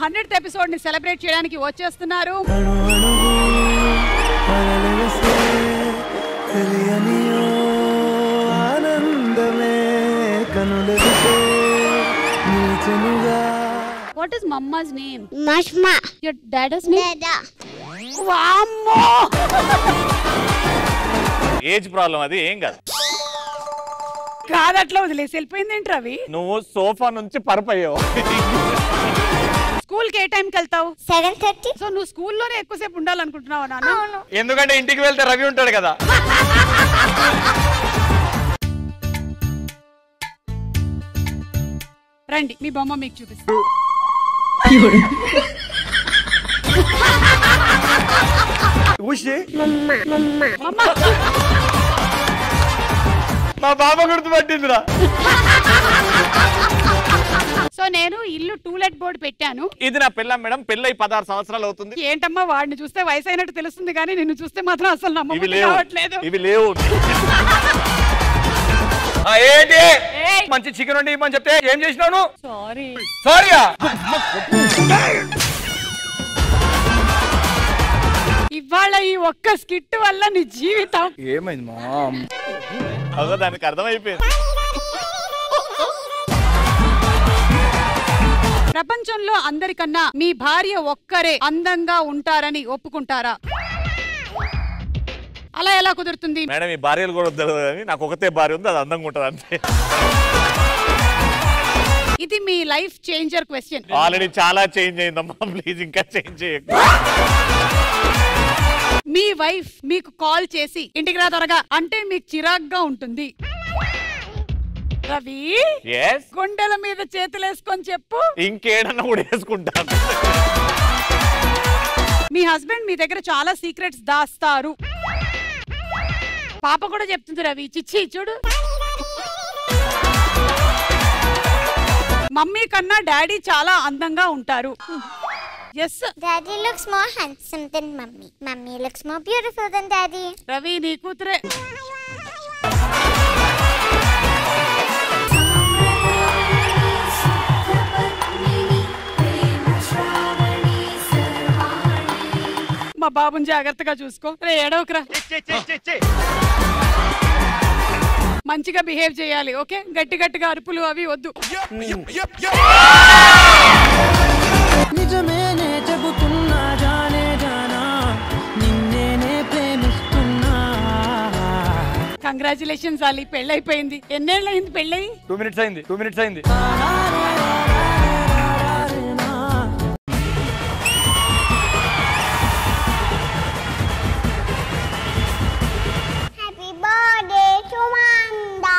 100th episode ని celebrate చేయడానికి వచ్చేస్తున్నారు. What is Mama's name? Mashma. Your dad's name? Dada. Vammo! Age problem అది ఏం కాదు. కాదట్లా వదిలేసి వెళ్ళిపోయింది ఏంటి రవి? నువ్వు సోఫా నుంచి పరపయ్యావు. స్కూల్ కి ఏ టైం కి వెళ్తావు? 7:30. సో నువ్వు స్కూల్లోనే ఎక్కువసేపు ఉండాలనుకుంటున్నావా నాన్న? ఎందుకంటే ఇంటికి వెళ్తే రవి ఉంటాడు కదా. రండి మీ బొమ్మ మీకు చూపిస్తా. మా బాబా గుర్తుపట్టిందిరా. సో నేను ఇల్లు టూలెట్ బోర్డు పెట్టాను. ఇది నా పిల్ల మేడం, పెళ్ళై 16 సంవత్సరాలు అవుతుంది. ఏంటమ్మా వాడిని చూస్తే వయసు అయినట్టు తెలుస్తుంది కానీ నిన్ను చూస్తే మాత్రం అసలు నమ్మబుద్ధి కావట్లేదు. ఇవి లేవు. ఏంటి మంచి చికెన్ వండి ఇవ్వమని చెప్తే ఏం చేసినావు? సారీయా? ఇవాళ ఈ ఒక్క స్కిట్ వల్ల నీ జీవితం ఏమైంది మామ్? దానికి అర్థమైపోయింది. ప్రపంచంలో అందరికన్నా మీ భార్య ఒక్కరే అందంగా ఉంటారని ఒప్పుకుంటారా? అలా ఎలా కుదురుతుంది మేడం? ఈ భార్యలు కూడా వద్దు కానీ నాకు ఒకతే భార్య ఉంది, అది అందంగా ఉంటుంది అంతే. ఇది మీ లైఫ్ చేంజర్ క్వశ్చన్. ఆల్రెడీ చాలా చేంజ్ అయిందమ్మా, ప్లీజ్ ఇంకా చేంజ్ చేయకు. మీ వైఫ్ మీకు కాల్ చేసి ఇంటికి రా త్వరగా అంటే మీకు చిరాగ్గా ఉంటుంది. రవి గుండెల మీద చేతులేసుకొని చెప్పు. ఇంకేడన్నా కూడా వేసుకుంటాను. మీ హస్బెండ్ మీ దగ్గర చాలా సీక్రెట్స్ దాస్తారు. పాప కూడా చెప్తుంది రవి. చిచ్చి చూడు, మమ్మీ కన్నా డాడీ చాలా అందంగా ఉంటారు. Yes. Daddy looks more handsome than Mummy. Mummy looks more beautiful than Daddy. Ravi నీ కూతురే. మా బాబుని జాగ్రత్తగా చూసుకో. రే ఏడవకురా. మంచిగా బిహేవ్ చేయాలి ఓకే? గట్టి గట్టిగా అరుపులు అవి వద్దు. నిజమేనే చెబుతున్నా జానే జానా నిన్నేనే ప్రేమిస్తున్నా. కంగ్రాచులేషన్స్ అలీ, పెళ్ళైపోయింది. ఎన్నేళ్ళు అయింది పెళ్ళై? 2 minutes అయింది. 2 minutes అయింది. Happy birthday to Manda.